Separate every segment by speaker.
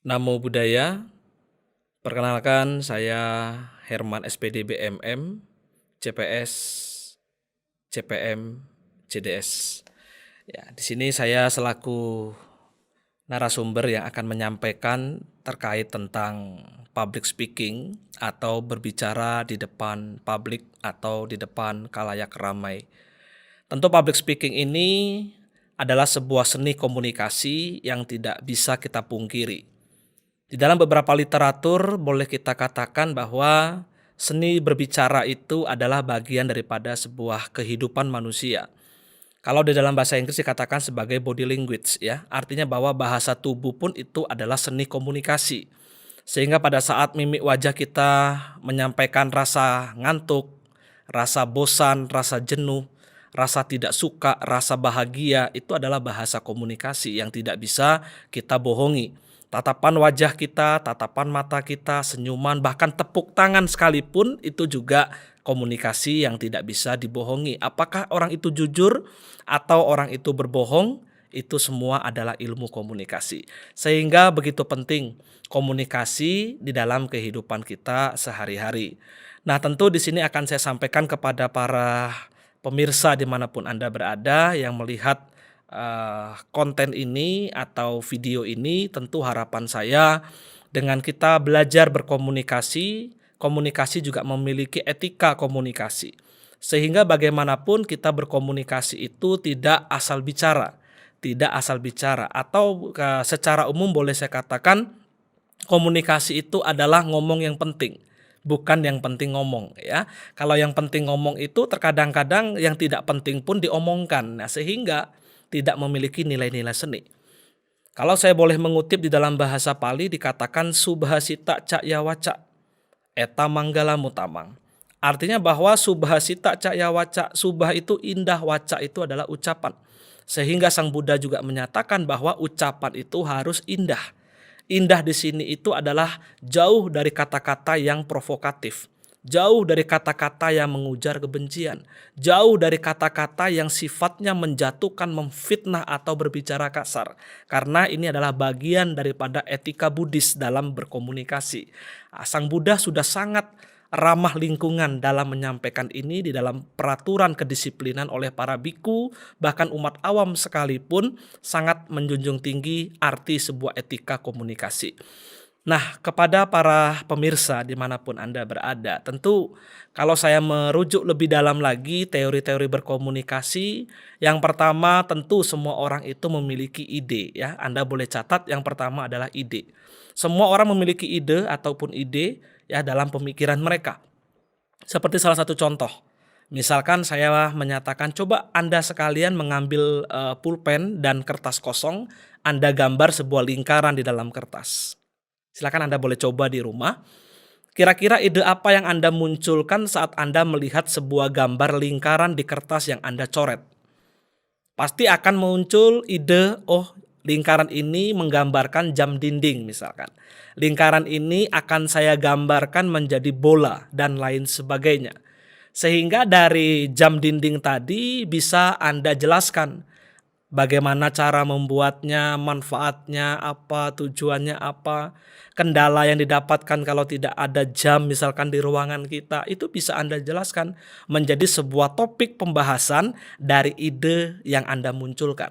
Speaker 1: Namo Buddhaya, perkenalkan saya Herman SPD BMM, CPS, CPM, CDS. Ya, di sini saya selaku narasumber yang akan menyampaikan terkait tentang public speaking atau berbicara di depan publik atau di depan khalayak ramai. Tentu public speaking ini adalah sebuah seni komunikasi yang tidak bisa kita pungkiri. Di dalam beberapa literatur boleh kita katakan bahwa seni berbicara itu adalah bagian daripada sebuah kehidupan manusia. Kalau di dalam bahasa Inggris dikatakan sebagai body language ya, artinya bahwa bahasa tubuh pun itu adalah seni komunikasi. Sehingga pada saat mimik wajah kita menyampaikan rasa ngantuk, rasa bosan, rasa jenuh, rasa tidak suka, rasa bahagia, itu adalah bahasa komunikasi yang tidak bisa kita bohongi. Tatapan wajah kita, tatapan mata kita, senyuman, bahkan tepuk tangan sekalipun itu juga komunikasi yang tidak bisa dibohongi. Apakah orang itu jujur atau orang itu berbohong? Itu semua adalah ilmu komunikasi. Sehingga begitu penting komunikasi di dalam kehidupan kita sehari-hari. Nah, tentu di sini akan saya sampaikan kepada para pemirsa dimanapun Anda berada yang melihat konten ini atau video ini, tentu harapan saya dengan kita belajar berkomunikasi, komunikasi juga memiliki etika komunikasi. Sehingga bagaimanapun kita berkomunikasi itu tidak asal bicara, atau secara umum boleh saya katakan komunikasi itu adalah ngomong yang penting, bukan yang penting ngomong ya. Kalau yang penting ngomong itu terkadang-kadang yang tidak penting pun diomongkan. Nah, sehingga tidak memiliki nilai-nilai seni. Kalau saya boleh mengutip di dalam bahasa Pali dikatakan subhasita cakya waca eta manggala mutamang. Artinya bahwa subhasita cakya waca, subha itu indah, waca itu adalah ucapan. Sehingga Sang Buddha juga menyatakan bahwa ucapan itu harus indah. Indah di sini itu adalah jauh dari kata-kata yang provokatif. Jauh dari kata-kata yang mengujar kebencian. Jauh dari kata-kata yang sifatnya menjatuhkan, memfitnah atau berbicara kasar. Karena ini adalah bagian daripada etika Buddhis dalam berkomunikasi. Sang Buddha sudah sangat ramah lingkungan dalam menyampaikan ini di dalam peraturan kedisiplinan oleh para biku, bahkan umat awam sekalipun sangat menjunjung tinggi arti sebuah etika komunikasi. Nah, kepada para pemirsa dimanapun Anda berada, tentu kalau saya merujuk lebih dalam lagi teori-teori berkomunikasi, yang pertama tentu semua orang itu memiliki ide ya. Anda boleh catat yang pertama adalah ide. Semua orang memiliki ide ataupun ide ya dalam pemikiran mereka. Seperti salah satu contoh, misalkan saya menyatakan coba Anda sekalian mengambil pulpen dan kertas kosong, Anda gambar sebuah lingkaran di dalam kertas. Silakan Anda boleh coba di rumah. Kira-kira ide apa yang Anda munculkan saat Anda melihat sebuah gambar lingkaran di kertas yang Anda coret? Pasti akan muncul ide, oh lingkaran ini menggambarkan jam dinding misalkan. Lingkaran ini akan saya gambarkan menjadi bola dan lain sebagainya. Sehingga dari jam dinding tadi bisa Anda jelaskan bagaimana cara membuatnya, manfaatnya apa, tujuannya apa, kendala yang didapatkan kalau tidak ada jam misalkan di ruangan kita, itu bisa Anda jelaskan menjadi sebuah topik pembahasan dari ide yang Anda munculkan.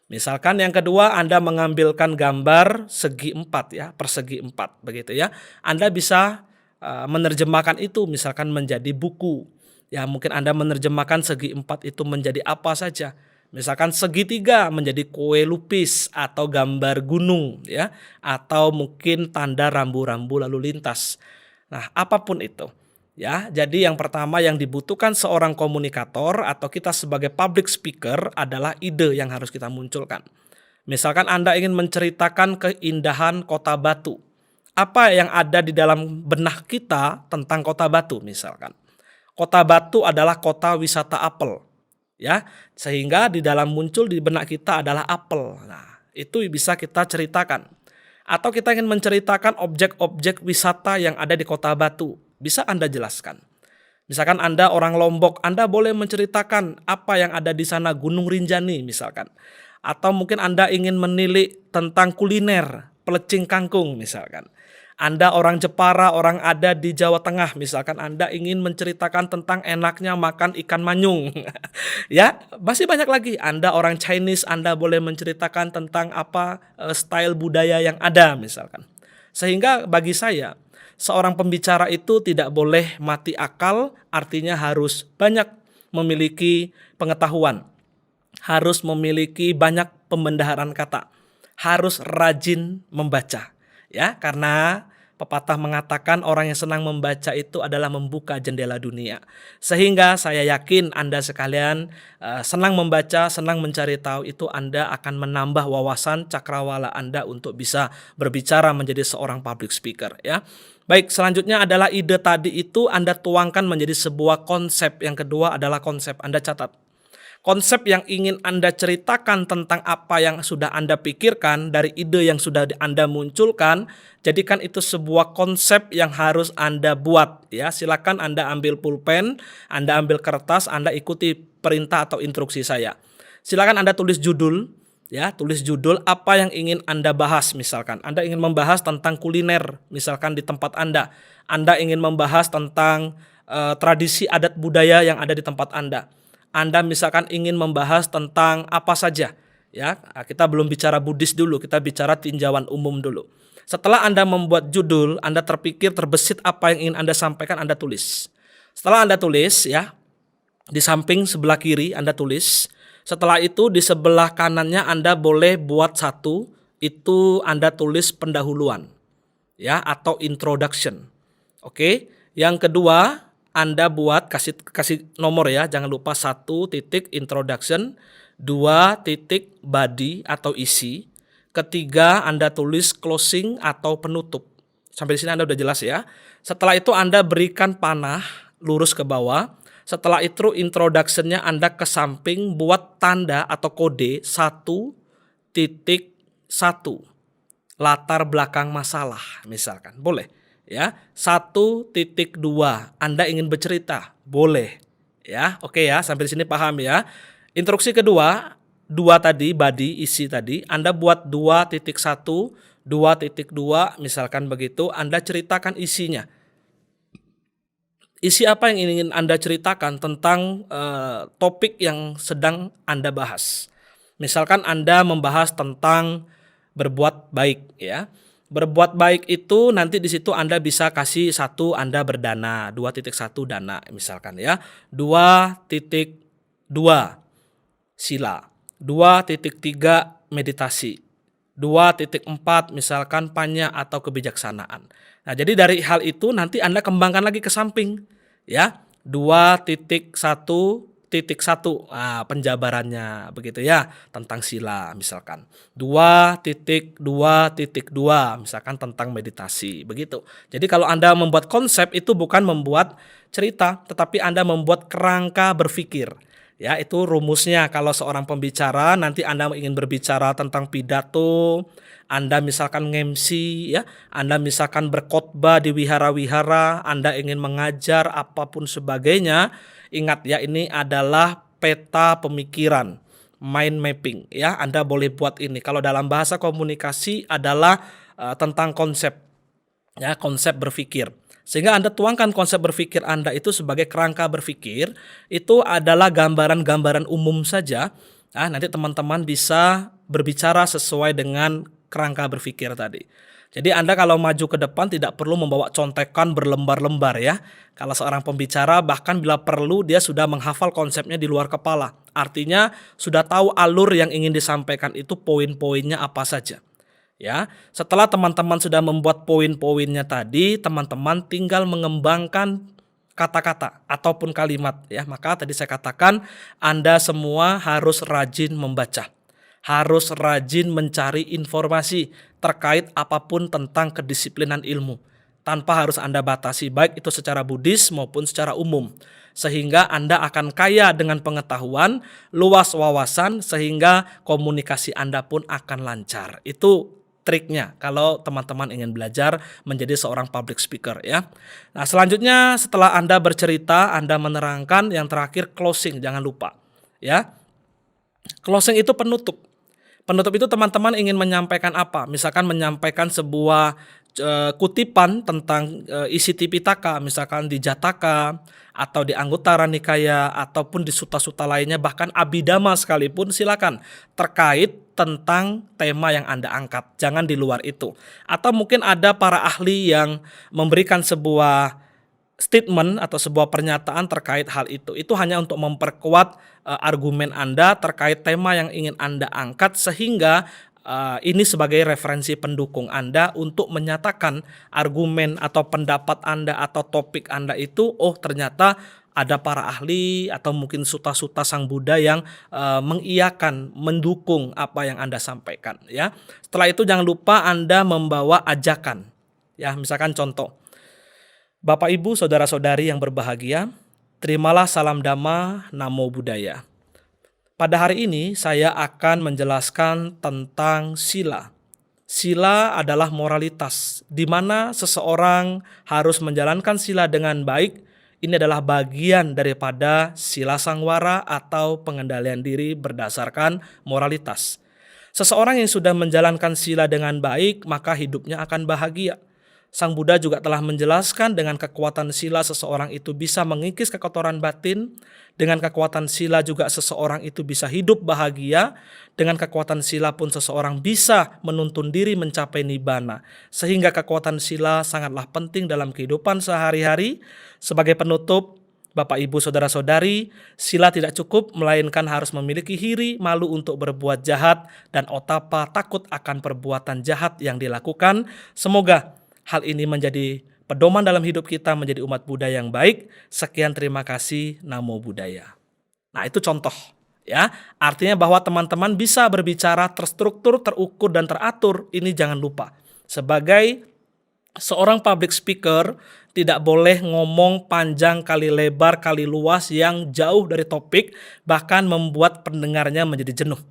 Speaker 1: Misalkan yang kedua Anda mengambilkan gambar segi 4 ya, persegi 4 begitu ya. Anda bisa menerjemahkan itu misalkan menjadi buku. Ya mungkin Anda menerjemahkan segi 4 itu menjadi apa saja. Misalkan segitiga menjadi kue lupis atau gambar gunung ya, atau mungkin tanda rambu-rambu lalu lintas. Nah, apapun itu ya. Jadi yang pertama yang dibutuhkan seorang komunikator atau kita sebagai public speaker adalah ide yang harus kita munculkan. Misalkan Anda ingin menceritakan keindahan Kota Batu. Apa yang ada di dalam benak kita tentang Kota Batu misalkan. Kota Batu adalah kota wisata apel. Ya, sehingga di dalam muncul di benak kita adalah apel. Nah, itu bisa kita ceritakan. Atau kita ingin menceritakan objek-objek wisata yang ada di Kota Batu, bisa Anda jelaskan. Misalkan Anda orang Lombok, Anda boleh menceritakan apa yang ada di sana, Gunung Rinjani misalkan. Atau mungkin Anda ingin menilik tentang kuliner, pelecing kangkung misalkan. Anda orang Jepara, orang ada di Jawa Tengah, misalkan Anda ingin menceritakan tentang enaknya makan ikan manyung. Ya, masih banyak lagi. Anda orang Chinese, Anda boleh menceritakan tentang apa style budaya yang ada misalkan. Sehingga bagi saya, seorang pembicara itu tidak boleh mati akal, artinya harus banyak memiliki pengetahuan, harus memiliki banyak pembendaharaan kata, harus rajin membaca. Ya, karena pepatah mengatakan orang yang senang membaca itu adalah membuka jendela dunia. Sehingga saya yakin Anda sekalian senang membaca, senang mencari tahu, itu Anda akan menambah wawasan cakrawala Anda untuk bisa berbicara menjadi seorang public speaker ya. Baik, selanjutnya adalah ide tadi itu Anda tuangkan menjadi sebuah konsep. Yang kedua adalah konsep. Anda catat. Konsep yang ingin Anda ceritakan tentang apa yang sudah Anda pikirkan dari ide yang sudah Anda munculkan, jadikan itu sebuah konsep yang harus Anda buat ya. Silakan Anda ambil pulpen, Anda ambil kertas, Anda ikuti perintah atau instruksi saya. Silakan Anda tulis judul ya, tulis judul apa yang ingin Anda bahas misalkan. Anda ingin membahas tentang kuliner misalkan di tempat Anda. Anda ingin membahas tentang tradisi adat budaya yang ada di tempat Anda. Anda misalkan ingin membahas tentang apa saja ya, kita belum bicara Buddhis dulu, kita bicara tinjauan umum dulu. Setelah Anda membuat judul, Anda terpikir terbesit apa yang ingin Anda sampaikan, Anda tulis. Setelah Anda tulis ya, di samping sebelah kiri Anda tulis. Setelah itu di sebelah kanannya Anda boleh buat satu, itu Anda tulis pendahuluan ya, atau introduction. Oke, yang kedua Anda buat kasih nomor ya, jangan lupa 1 titik introduction, 2 titik body atau isi, ketiga Anda tulis closing atau penutup. Sampai di sini Anda udah jelas ya. Setelah itu Anda berikan panah lurus ke bawah. Setelah itu introduction-nya Anda ke samping, buat tanda atau kode 1.1, latar belakang masalah misalkan, boleh. Ya, 1.2 Anda ingin bercerita, boleh. Ya, oke ya, sampai di sini paham ya. Instruksi kedua, 2 tadi body isi tadi, Anda buat 2.1, 2.2 misalkan begitu, Anda ceritakan isinya. Isi apa yang ingin Anda ceritakan tentang topik yang sedang Anda bahas. Misalkan Anda membahas tentang berbuat baik ya. Berbuat baik itu nanti di situ Anda bisa kasih 1 Anda berdana, 2.1 dana misalkan ya. 2.2 sila, 2.3 meditasi, 2.4 misalkan panya atau kebijaksanaan. Nah, jadi dari hal itu nanti Anda kembangkan lagi ke samping ya. 2.1.1 penjabarannya begitu ya, tentang sila misalkan. 2.2.2 misalkan tentang meditasi begitu. Jadi kalau Anda membuat konsep itu bukan membuat cerita, tetapi Anda membuat kerangka berpikir. Ya, itu rumusnya. Kalau seorang pembicara nanti Anda ingin berbicara tentang pidato, Anda misalkan nge-MC ya, Anda misalkan berkhotbah di wihara-wihara, Anda ingin mengajar apapun sebagainya, ingat ya, ini adalah peta pemikiran, mind mapping ya. Anda boleh buat ini. Kalau dalam bahasa komunikasi adalah tentang konsep ya, konsep berpikir. Sehingga Anda tuangkan konsep berpikir Anda itu sebagai kerangka berpikir, itu adalah gambaran-gambaran umum saja. Nah, nanti teman-teman bisa berbicara sesuai dengan kerangka berpikir tadi. Jadi Anda kalau maju ke depan tidak perlu membawa contekan berlembar-lembar ya. Kalau seorang pembicara bahkan bila perlu dia sudah menghafal konsepnya di luar kepala. Artinya sudah tahu alur yang ingin disampaikan itu poin-poinnya apa saja. Ya, setelah teman-teman sudah membuat poin-poinnya tadi, teman-teman tinggal mengembangkan kata-kata ataupun kalimat ya. Maka tadi saya katakan Anda semua harus rajin membaca. Harus rajin mencari informasi terkait apapun tentang kedisiplinan ilmu. Tanpa harus Anda batasi baik itu secara Buddhis maupun secara umum. Sehingga Anda akan kaya dengan pengetahuan, luas wawasan, sehingga komunikasi Anda pun akan lancar. Itu triknya kalau teman-teman ingin belajar menjadi seorang public speaker ya. Nah, selanjutnya setelah Anda bercerita, Anda menerangkan, yang terakhir closing, jangan lupa ya. Closing itu penutup. Penutup itu teman-teman ingin menyampaikan apa? Misalkan menyampaikan sebuah kutipan tentang isi Tipitaka, misalkan di Jataka atau di Anguttara Nikaya ataupun di suta-suta lainnya, bahkan Abhidhamma sekalipun silakan, terkait tentang tema yang Anda angkat. Jangan di luar itu. Atau mungkin ada para ahli yang memberikan sebuah statement atau sebuah pernyataan terkait hal itu. Itu hanya untuk memperkuat argumen Anda terkait tema yang ingin Anda angkat, sehingga ini sebagai referensi pendukung Anda untuk menyatakan argumen atau pendapat Anda atau topik Anda itu, oh ternyata ada para ahli atau mungkin suta-suta Sang Buddha yang mengiyakan, mendukung apa yang Anda sampaikan, ya. Setelah itu jangan lupa Anda membawa ajakan. Ya, misalkan contoh. Bapak Ibu, saudara-saudari yang berbahagia, terimalah salam Dhamma, Namo Buddhaya. Pada hari ini saya akan menjelaskan tentang sila. Sila adalah moralitas, di mana seseorang harus menjalankan sila dengan baik. Ini adalah bagian daripada sila sangwara atau pengendalian diri berdasarkan moralitas. Seseorang yang sudah menjalankan sila dengan baik, maka hidupnya akan bahagia. Sang Buddha juga telah menjelaskan dengan kekuatan sila seseorang itu bisa mengikis kekotoran batin. Dengan kekuatan sila juga seseorang itu bisa hidup bahagia. Dengan kekuatan sila pun seseorang bisa menuntun diri mencapai nibbana. Sehingga kekuatan sila sangatlah penting dalam kehidupan sehari-hari. Sebagai penutup, Bapak Ibu saudara-saudari, sila tidak cukup melainkan harus memiliki hiri, malu untuk berbuat jahat, dan otapa takut akan perbuatan jahat yang dilakukan. Semoga hal ini menjadi pedoman dalam hidup kita menjadi umat Buddha yang baik. Sekian, terima kasih, Namo Buddhaya. Nah, itu contoh, ya. Artinya bahwa teman-teman bisa berbicara terstruktur, terukur, dan teratur. Ini jangan lupa. Sebagai seorang public speaker, tidak boleh ngomong panjang kali lebar kali luas yang jauh dari topik, bahkan membuat pendengarnya menjadi jenuh.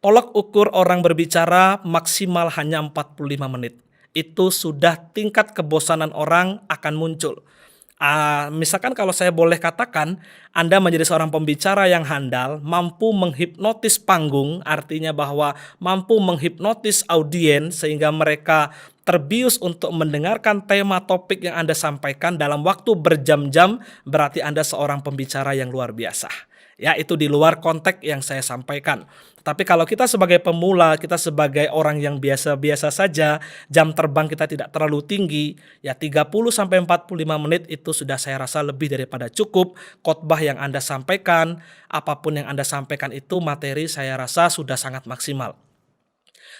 Speaker 1: Tolak ukur orang berbicara maksimal hanya 45 menit. Itu sudah tingkat kebosanan orang akan muncul. Misalkan kalau saya boleh katakan, Anda menjadi seorang pembicara yang handal, mampu menghipnotis panggung, artinya bahwa mampu menghipnotis audiens sehingga mereka terbius untuk mendengarkan tema topik yang Anda sampaikan dalam waktu berjam-jam, berarti Anda seorang pembicara yang luar biasa. Ya, itu di luar konteks yang saya sampaikan. Tapi kalau kita sebagai pemula, kita sebagai orang yang biasa-biasa saja, jam terbang kita tidak terlalu tinggi, ya 30-45 menit itu sudah saya rasa lebih daripada cukup. Khotbah yang Anda sampaikan, apapun yang Anda sampaikan itu materi saya rasa sudah sangat maksimal.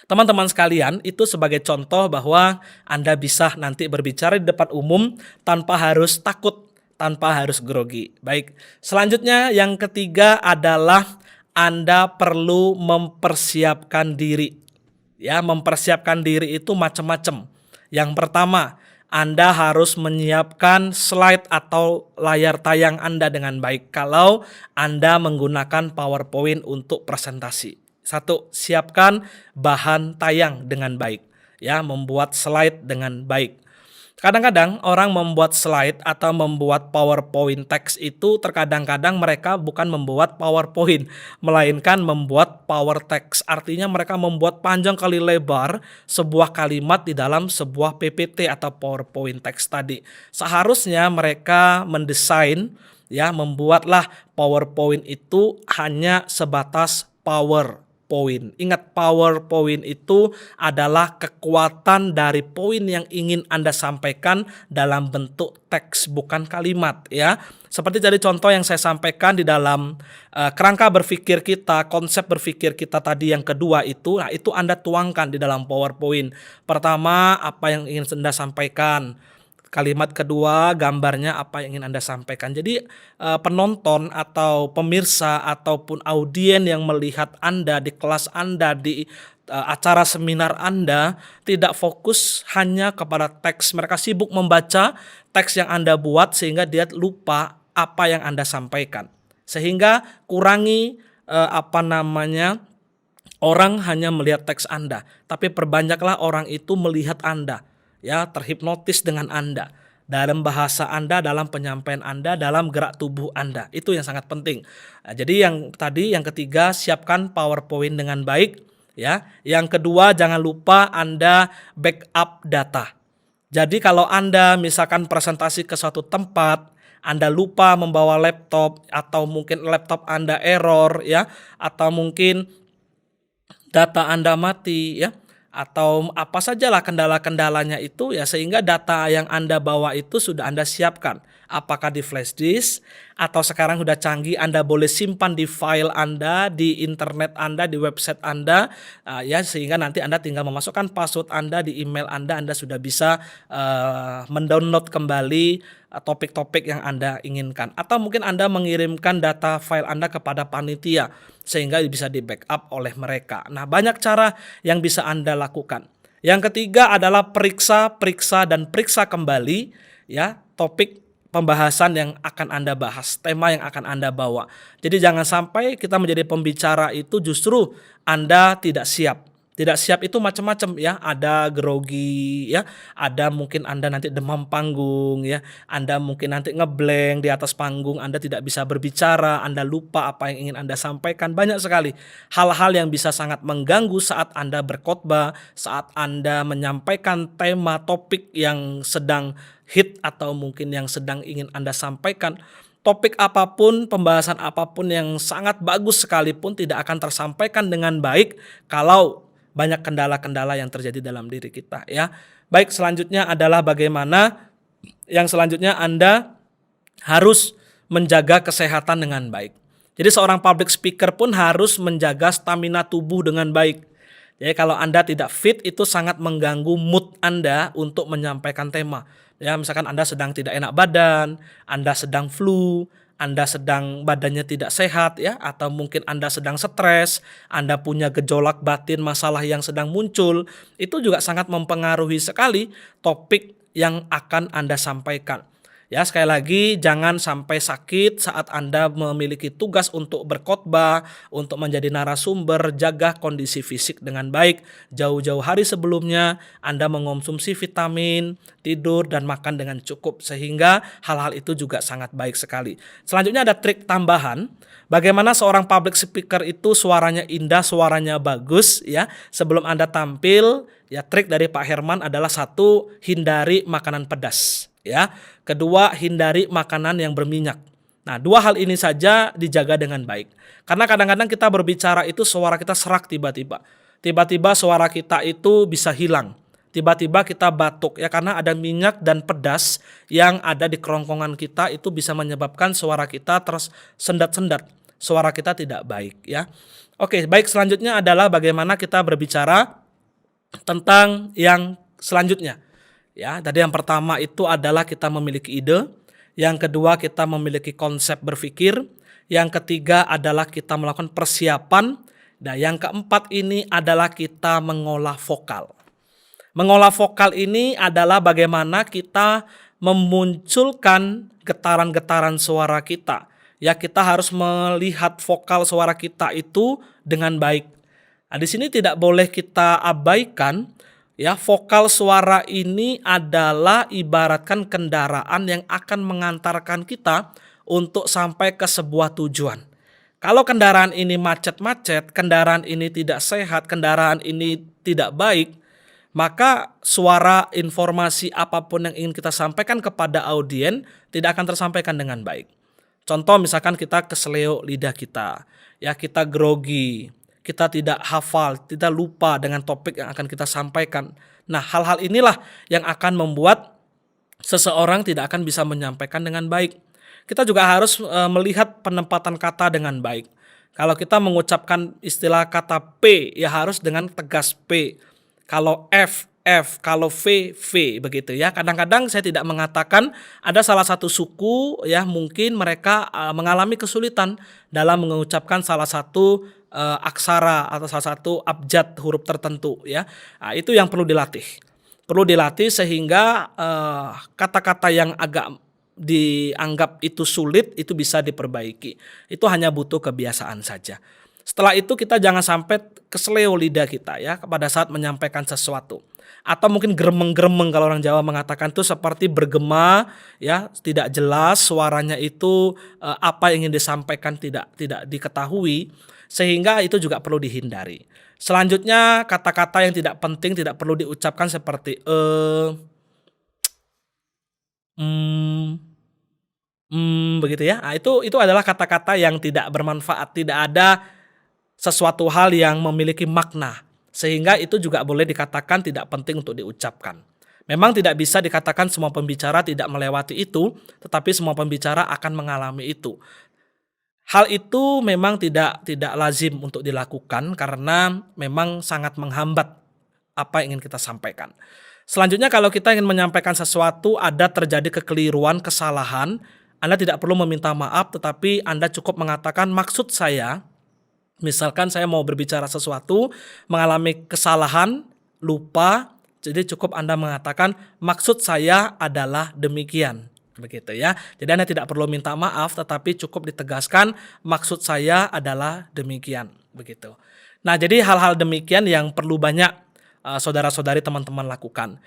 Speaker 1: Teman-teman sekalian, itu sebagai contoh bahwa Anda bisa nanti berbicara di depan umum tanpa harus takut, tanpa harus grogi. Baik, selanjutnya yang ketiga adalah Anda perlu mempersiapkan diri. Ya, mempersiapkan diri itu macam-macam. Yang pertama, Anda harus menyiapkan slide atau layar tayang Anda dengan baik kalau Anda menggunakan PowerPoint untuk presentasi. Satu, siapkan bahan tayang dengan baik. Ya, membuat slide dengan baik. Kadang-kadang orang membuat slide atau membuat PowerPoint teks itu terkadang-kadang mereka bukan membuat PowerPoint, melainkan membuat Power Text. Artinya mereka membuat panjang kali lebar sebuah kalimat di dalam sebuah PPT atau PowerPoint teks tadi. Seharusnya mereka mendesain, ya, membuatlah PowerPoint itu hanya sebatas PowerPoint. Ingat, PowerPoint itu adalah kekuatan dari poin yang ingin Anda sampaikan dalam bentuk teks, bukan kalimat, ya. Seperti tadi contoh yang saya sampaikan di dalam kerangka berpikir kita, konsep berpikir kita tadi yang kedua itu, nah itu Anda tuangkan di dalam PowerPoint. Pertama, apa yang ingin Anda sampaikan. Kalimat kedua, gambarnya apa yang ingin Anda sampaikan. Jadi penonton atau pemirsa ataupun audien yang melihat Anda di kelas Anda, di acara seminar Anda, tidak fokus hanya kepada teks. Mereka sibuk membaca teks yang Anda buat sehingga dia lupa apa yang Anda sampaikan. Sehingga kurangi orang hanya melihat teks Anda, tapi perbanyaklah orang itu melihat Anda. Ya, terhipnotis dengan Anda, dalam bahasa Anda, dalam penyampaian Anda, dalam gerak tubuh Anda. Itu yang sangat penting. Nah, jadi yang ketiga, siapkan PowerPoint dengan baik. ya. Yang kedua, jangan lupa Anda backup data. Jadi kalau Anda misalkan presentasi ke suatu tempat, Anda lupa membawa laptop atau mungkin laptop Anda error ya, atau mungkin data Anda mati ya, atau apa sajalah kendala-kendalanya itu ya, sehingga data yang Anda bawa itu sudah Anda siapkan. Apakah di flash disk atau sekarang sudah canggih Anda boleh simpan di file Anda, di internet Anda, di website Anda ya, sehingga nanti Anda tinggal memasukkan password Anda di email Anda sudah bisa mendownload kembali topik-topik yang Anda inginkan, atau mungkin Anda mengirimkan data file Anda kepada panitia sehingga bisa di backup oleh mereka. Nah, banyak cara yang bisa Anda lakukan. Yang ketiga adalah periksa dan periksa kembali ya topik pembahasan yang akan Anda bahas, tema yang akan Anda bawa. Jadi jangan sampai kita menjadi pembicara itu justru Anda tidak siap. Tidak siap itu macam-macam ya, ada grogi ya, ada mungkin Anda nanti demam panggung ya, Anda mungkin nanti ngeblank di atas panggung, Anda tidak bisa berbicara, Anda lupa apa yang ingin Anda sampaikan. Banyak sekali hal-hal yang bisa sangat mengganggu saat Anda berkhotbah, saat Anda menyampaikan tema topik yang sedang hit atau mungkin yang sedang ingin Anda sampaikan. Topik apapun, pembahasan apapun yang sangat bagus sekalipun tidak akan tersampaikan dengan baik kalau banyak kendala-kendala yang terjadi dalam diri kita ya. Baik, selanjutnya adalah bagaimana yang selanjutnya Anda harus menjaga kesehatan dengan baik. Jadi seorang public speaker pun harus menjaga stamina tubuh dengan baik. Jadi kalau Anda tidak fit itu sangat mengganggu mood Anda untuk menyampaikan tema. Ya, misalkan Anda sedang tidak enak badan, Anda sedang flu, Anda sedang badannya tidak sehat ya, atau mungkin Anda sedang stres, Anda punya gejolak batin, masalah yang sedang muncul, itu juga sangat mempengaruhi sekali topik yang akan Anda sampaikan. Ya, sekali lagi jangan sampai sakit saat Anda memiliki tugas untuk berkhotbah, untuk menjadi narasumber. Jaga kondisi fisik dengan baik. Jauh-jauh hari sebelumnya Anda mengonsumsi vitamin, tidur dan makan dengan cukup, sehingga hal-hal itu juga sangat baik sekali. Selanjutnya ada trik tambahan. Bagaimana seorang public speaker itu suaranya indah, suaranya bagus ya. Sebelum Anda tampil, ya trik dari Pak Herman adalah satu, hindari makanan pedas. Ya, kedua, hindari makanan yang berminyak. Nah, dua hal ini saja dijaga dengan baik. Karena kadang-kadang kita berbicara itu suara kita serak tiba-tiba. Tiba-tiba suara kita itu bisa hilang. Tiba-tiba kita batuk ya, karena ada minyak dan pedas yang ada di kerongkongan kita, itu bisa menyebabkan suara kita tersendat-sendat. Suara kita tidak baik ya. Oke, baik, selanjutnya adalah bagaimana kita berbicara tentang yang selanjutnya. Ya, tadi yang pertama itu adalah kita memiliki ide, yang kedua kita memiliki konsep berpikir, yang ketiga adalah kita melakukan persiapan, dan yang keempat ini adalah kita mengolah vokal. Mengolah vokal ini adalah bagaimana kita memunculkan getaran-getaran suara kita. Ya, kita harus melihat vokal suara kita itu dengan baik. Nah, di sini tidak boleh kita abaikan. Ya, vokal suara ini adalah ibaratkan kendaraan yang akan mengantarkan kita untuk sampai ke sebuah tujuan. Kalau kendaraan ini macet-macet, kendaraan ini tidak sehat, kendaraan ini tidak baik, maka suara, informasi apapun yang ingin kita sampaikan kepada audiens tidak akan tersampaikan dengan baik. Contoh misalkan kita keseleo lidah kita, ya kita grogi, kita tidak hafal, kita lupa dengan topik yang akan kita sampaikan. Nah, hal-hal inilah yang akan membuat seseorang tidak akan bisa menyampaikan dengan baik. Kita juga harus melihat penempatan kata dengan baik. Kalau kita mengucapkan istilah kata P, ya harus dengan tegas P. Kalau F, kalau V, begitu ya. Kadang-kadang saya tidak mengatakan, ada salah satu suku ya mungkin mereka mengalami kesulitan dalam mengucapkan salah satu aksara atau salah satu abjad huruf tertentu ya. Nah, itu yang perlu dilatih. Perlu dilatih sehingga kata-kata yang agak dianggap itu sulit itu bisa diperbaiki. Itu hanya butuh kebiasaan saja. Setelah itu kita jangan sampai keseleo lidah kita ya pada saat menyampaikan sesuatu. Atau mungkin gremeng-gremeng, kalau orang Jawa mengatakan itu seperti bergema ya, tidak jelas suaranya itu apa yang ingin disampaikan tidak diketahui, sehingga itu juga perlu dihindari. Selanjutnya kata-kata yang tidak penting tidak perlu diucapkan seperti mmm, begitu ya. Nah, itu adalah kata-kata yang tidak bermanfaat, tidak ada sesuatu hal yang memiliki makna, sehingga itu juga boleh dikatakan tidak penting untuk diucapkan. Memang tidak bisa dikatakan semua pembicara tidak melewati itu, tetapi semua pembicara akan mengalami itu. Hal itu memang tidak lazim untuk dilakukan karena memang sangat menghambat apa yang ingin kita sampaikan. Selanjutnya kalau kita ingin menyampaikan sesuatu ada terjadi kekeliruan, kesalahan, Anda tidak perlu meminta maaf tetapi Anda cukup mengatakan maksud saya. Misalkan saya mau berbicara sesuatu, mengalami kesalahan, lupa, jadi cukup Anda mengatakan, "Maksud saya adalah demikian." Begitu ya. Jadi Anda tidak perlu minta maaf, tetapi cukup ditegaskan, "Maksud saya adalah demikian." Begitu. Nah, jadi hal-hal demikian yang perlu banyak, saudara-saudari, teman-teman lakukan.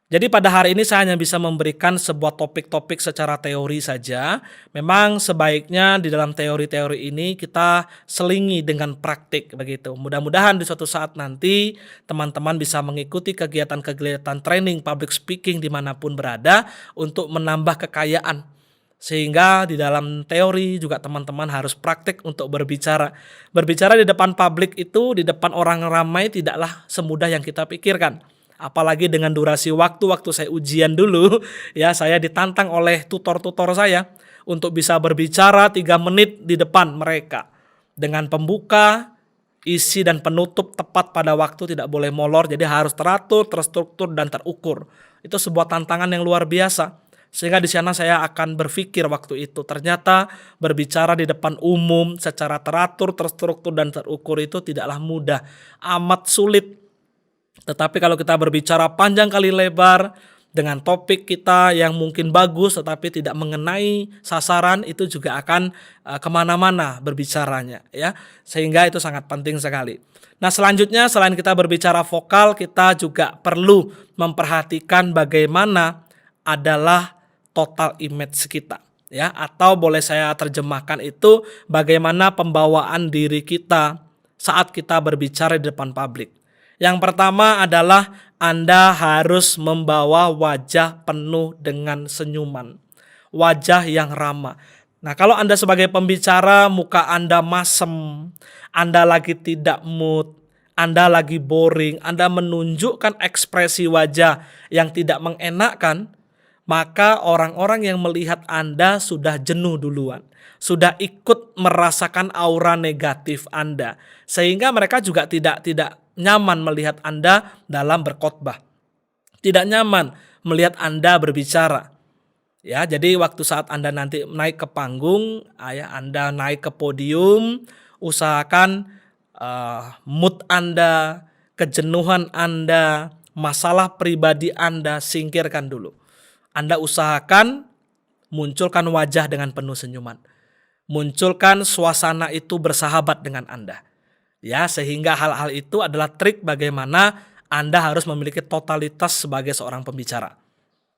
Speaker 1: Jadi pada hari ini saya hanya bisa memberikan sebuah topik-topik secara teori saja. Memang sebaiknya di dalam teori-teori ini kita selingi dengan praktik begitu. Mudah-mudahan di suatu saat nanti teman-teman bisa mengikuti kegiatan-kegiatan training public speaking dimanapun berada untuk menambah kekayaan. Sehingga di dalam teori juga teman-teman harus praktik untuk berbicara. Berbicara di depan publik itu, di depan orang ramai tidaklah semudah yang kita pikirkan. Apalagi dengan durasi waktu saya ujian dulu, ya saya ditantang oleh tutor-tutor saya untuk bisa berbicara 3 menit di depan mereka. Dengan pembuka, isi dan penutup tepat pada waktu, tidak boleh molor, jadi harus teratur, terstruktur, dan terukur. Itu sebuah tantangan yang luar biasa. Sehingga di sana saya akan berpikir waktu itu, ternyata berbicara di depan umum secara teratur, terstruktur, dan terukur itu tidaklah mudah, amat sulit. Tetapi kalau kita berbicara panjang kali lebar dengan topik kita yang mungkin bagus tetapi tidak mengenai sasaran, itu juga akan kemana-mana berbicaranya ya, sehingga itu sangat penting sekali. Nah, selanjutnya selain kita berbicara vokal, kita juga perlu memperhatikan bagaimana adalah total image kita ya, atau boleh saya terjemahkan itu bagaimana pembawaan diri kita saat kita berbicara di depan publik. Yang pertama adalah Anda harus membawa wajah penuh dengan senyuman, wajah yang ramah. Nah, kalau Anda sebagai pembicara muka Anda masem, Anda lagi tidak mood, Anda lagi boring, Anda menunjukkan ekspresi wajah yang tidak mengenakkan, maka orang-orang yang melihat Anda sudah jenuh duluan, sudah ikut merasakan aura negatif Anda, sehingga mereka juga tidak nyaman melihat Anda dalam berkhotbah, tidak nyaman melihat Anda berbicara. Ya, jadi waktu saat Anda nanti naik ke panggung, Anda naik ke podium, usahakan mood Anda, kejenuhan Anda, masalah pribadi Anda singkirkan dulu. Anda usahakan munculkan wajah dengan penuh senyuman. Munculkan suasana itu bersahabat dengan Anda. Ya, sehingga hal-hal itu adalah trik bagaimana Anda harus memiliki totalitas sebagai seorang pembicara.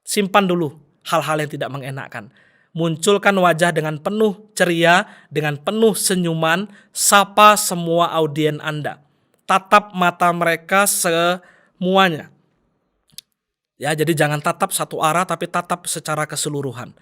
Speaker 1: Simpan dulu hal-hal yang tidak mengenakkan. Munculkan wajah dengan penuh ceria, dengan penuh senyuman, sapa semua audien Anda. Tatap mata mereka semuanya. Ya, jadi jangan tatap satu arah tapi tatap secara keseluruhan.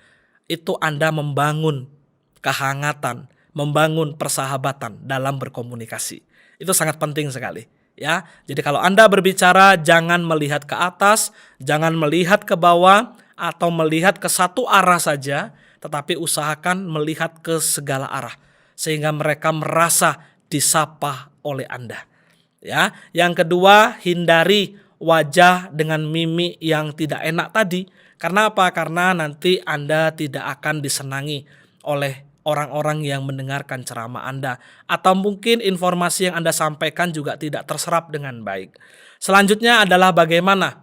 Speaker 1: Itu Anda membangun kehangatan, membangun persahabatan dalam berkomunikasi. Itu sangat penting sekali. Ya, jadi kalau Anda berbicara jangan melihat ke atas, jangan melihat ke bawah atau melihat ke satu arah saja, tetapi usahakan melihat ke segala arah sehingga mereka merasa disapa oleh Anda. Ya, yang kedua, hindari wajah dengan mimik yang tidak enak tadi. Karena apa? Karena nanti Anda tidak akan disenangi oleh orang-orang yang mendengarkan ceramah Anda, atau mungkin informasi yang Anda sampaikan juga tidak terserap dengan baik. Selanjutnya adalah bagaimana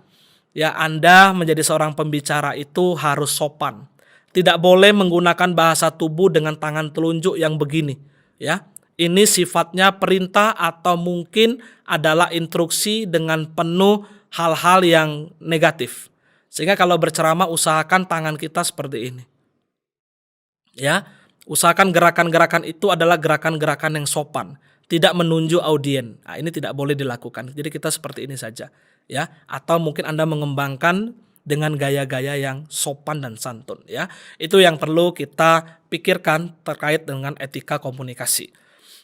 Speaker 1: ya Anda menjadi seorang pembicara itu harus sopan. Tidak boleh menggunakan bahasa tubuh dengan tangan telunjuk yang begini, ya. Ini sifatnya perintah atau mungkin adalah instruksi dengan penuh hal-hal yang negatif. Sehingga kalau berceramah usahakan tangan kita seperti ini. Ya, usahakan gerakan-gerakan itu adalah gerakan-gerakan yang sopan. tidak menunjuk audien. Nah, ini tidak boleh dilakukan. Jadi kita seperti ini saja, ya. Atau mungkin Anda mengembangkan dengan gaya-gaya yang sopan dan santun, ya. Itu yang perlu kita pikirkan terkait dengan etika komunikasi.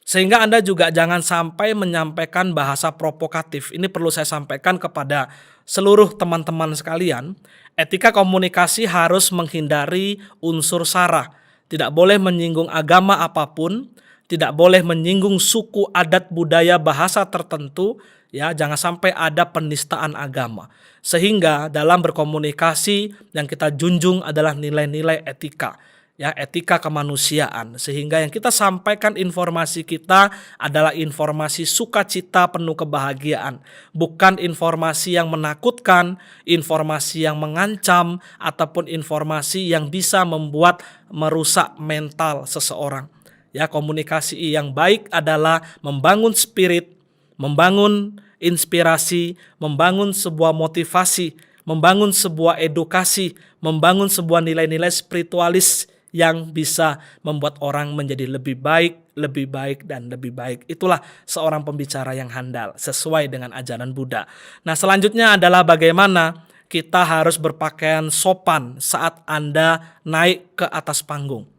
Speaker 1: Sehingga Anda juga jangan sampai menyampaikan bahasa provokatif. Ini perlu saya sampaikan kepada seluruh teman-teman sekalian. Etika komunikasi harus menghindari unsur sara. Tidak boleh menyinggung agama apapun, tidak boleh menyinggung suku, adat, budaya, bahasa tertentu, ya, jangan sampai ada penistaan agama. Sehingga dalam berkomunikasi yang kita junjung adalah nilai-nilai etika, ya, etika kemanusiaan, sehingga yang kita sampaikan informasi kita adalah informasi sukacita penuh kebahagiaan, bukan informasi yang menakutkan, informasi yang mengancam, ataupun informasi yang bisa membuat merusak mental seseorang. Ya, komunikasi yang baik adalah membangun spirit, membangun inspirasi, membangun sebuah motivasi, membangun sebuah edukasi, membangun sebuah nilai-nilai spiritualis yang bisa membuat orang menjadi lebih baik, dan lebih baik. Itulah seorang pembicara yang handal, sesuai dengan ajaran Buddha. Nah, selanjutnya adalah bagaimana kita harus berpakaian sopan saat Anda naik ke atas panggung.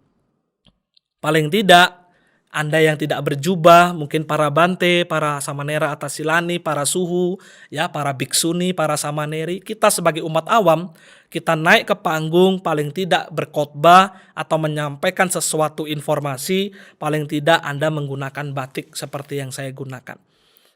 Speaker 1: Paling tidak, Anda yang tidak berjubah, mungkin para bante, para samanera atasilani, para suhu, ya, para biksuni, para samaneri, kita sebagai umat awam, kita naik ke panggung, paling tidak berkhotbah atau menyampaikan sesuatu informasi, paling tidak Anda menggunakan batik seperti yang saya gunakan.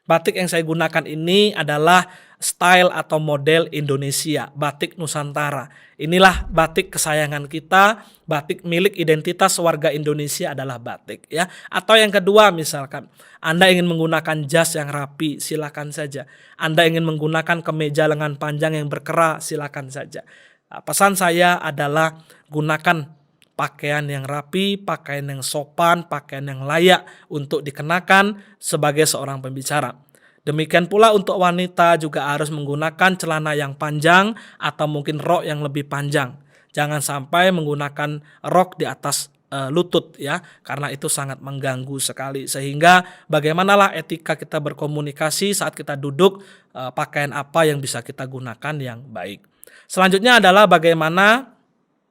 Speaker 1: Batik yang saya gunakan ini adalah style atau model Indonesia, batik Nusantara. Inilah batik kesayangan kita, batik milik identitas warga Indonesia adalah batik, ya. Atau yang kedua, misalkan Anda ingin menggunakan jas yang rapi, silakan saja. Anda ingin menggunakan kemeja lengan panjang yang berkerah, silakan saja. Nah, pesan saya adalah gunakan pakaian yang rapi, pakaian yang sopan, pakaian yang layak untuk dikenakan sebagai seorang pembicara. Demikian pula untuk wanita juga harus menggunakan celana yang panjang atau mungkin rok yang lebih panjang. Jangan sampai menggunakan rok di atas lutut, ya, karena itu sangat mengganggu sekali. Sehingga bagaimanalah etika kita berkomunikasi saat kita duduk, pakaian apa yang bisa kita gunakan yang baik. Selanjutnya adalah bagaimana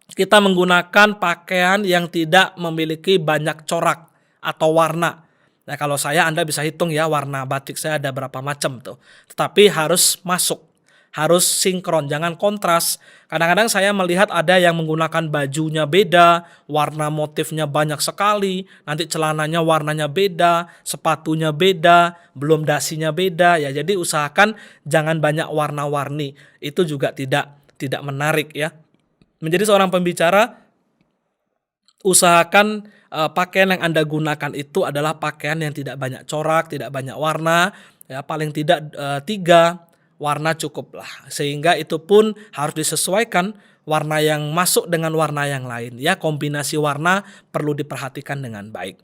Speaker 1: kita menggunakan pakaian yang tidak memiliki banyak corak atau warna. Nah, kalau saya, Anda bisa hitung ya, warna batik saya ada berapa macam tuh. Tetapi harus masuk, harus sinkron, jangan kontras. Kadang-kadang saya melihat ada yang menggunakan bajunya beda, warna motifnya banyak sekali, nanti celananya warnanya beda, sepatunya beda, belum dasinya beda, ya. Jadi usahakan jangan banyak warna-warni. Itu juga tidak menarik, ya. Menjadi seorang pembicara, usahakan pakaian yang Anda gunakan itu adalah pakaian yang tidak banyak corak, tidak banyak warna, ya, paling tidak 3 warna cukuplah. Sehingga itu pun harus disesuaikan warna yang masuk dengan warna yang lain, ya, kombinasi warna perlu diperhatikan dengan baik.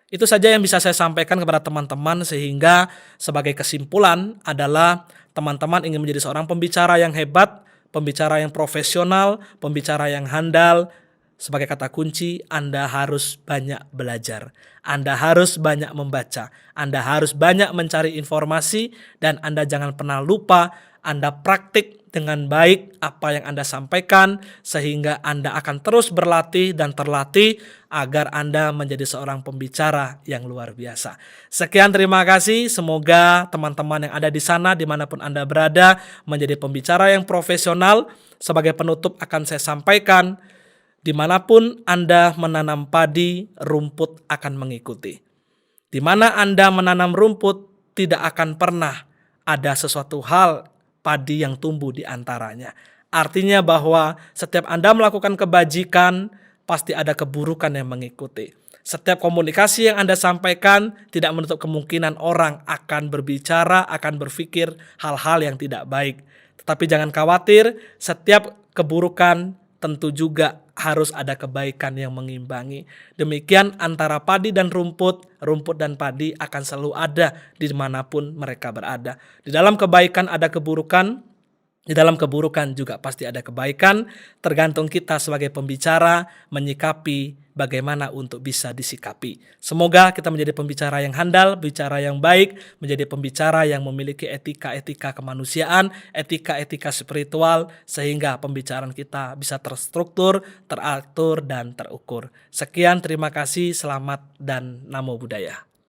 Speaker 1: Itu saja yang bisa saya sampaikan kepada teman-teman, sehingga sebagai kesimpulan adalah teman-teman ingin menjadi seorang pembicara yang hebat, pembicara yang profesional, pembicara yang handal. Sebagai kata kunci, Anda harus banyak belajar, Anda harus banyak membaca, Anda harus banyak mencari informasi, dan Anda jangan pernah lupa Anda praktik dengan baik apa yang Anda sampaikan, sehingga Anda akan terus berlatih dan terlatih agar Anda menjadi seorang pembicara yang luar biasa. Sekian, terima kasih. Semoga teman-teman yang ada di sana, dimanapun Anda berada, menjadi pembicara yang profesional. Sebagai penutup akan saya sampaikan, dimanapun Anda menanam padi, rumput akan mengikuti. Di mana Anda menanam rumput, tidak akan pernah ada sesuatu hal padi yang tumbuh di antaranya. Artinya bahwa setiap Anda melakukan kebajikan, pasti ada keburukan yang mengikuti. Setiap komunikasi yang Anda sampaikan tidak menutup kemungkinan orang akan berbicara, akan berpikir hal-hal yang tidak baik. Tetapi jangan khawatir, setiap keburukan tentu juga harus ada kebaikan yang mengimbangi. Demikian antara padi dan rumput, rumput dan padi akan selalu ada dimanapun mereka berada. Di dalam kebaikan ada keburukan, Di dalam keburukan juga pasti ada kebaikan, tergantung kita sebagai pembicara menyikapi bagaimana untuk bisa disikapi. Semoga kita menjadi pembicara yang handal, bicara yang baik, menjadi pembicara yang memiliki etika-etika kemanusiaan, etika-etika spiritual, sehingga pembicaraan kita bisa terstruktur, teratur, dan terukur. Sekian, terima kasih, selamat, dan namo buddhaya.